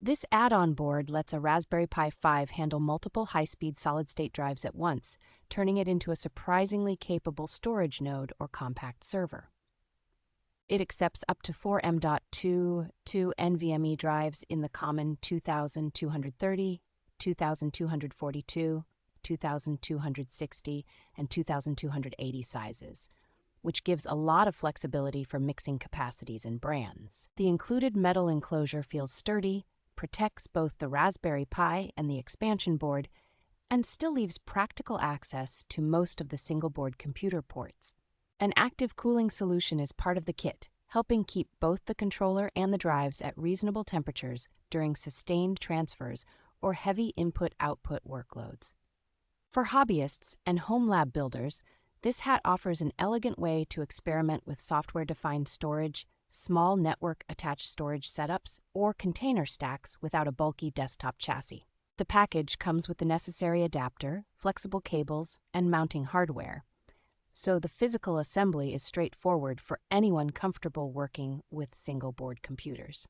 This add-on board lets a Raspberry Pi 5 handle multiple high-speed solid-state drives at once, turning it into a surprisingly capable storage node or compact server. It accepts up to 4 M.2 NVMe drives in the common 2230, 2242, 2260, and 2280 sizes, which gives a lot of flexibility for mixing capacities and brands. The included metal enclosure feels sturdy, protects both the Raspberry Pi and the expansion board, and still leaves practical access to most of the single-board computer ports. An active cooling solution is part of the kit, helping keep both the controller and the drives at reasonable temperatures during sustained transfers or heavy input-output workloads. For hobbyists and home lab builders, this hat offers an elegant way to experiment with software-defined storage, small network-attached storage setups, or container stacks without a bulky desktop chassis. The package comes with the necessary adapter, flexible cables, and mounting hardware, so the physical assembly is straightforward for anyone comfortable working with single-board computers.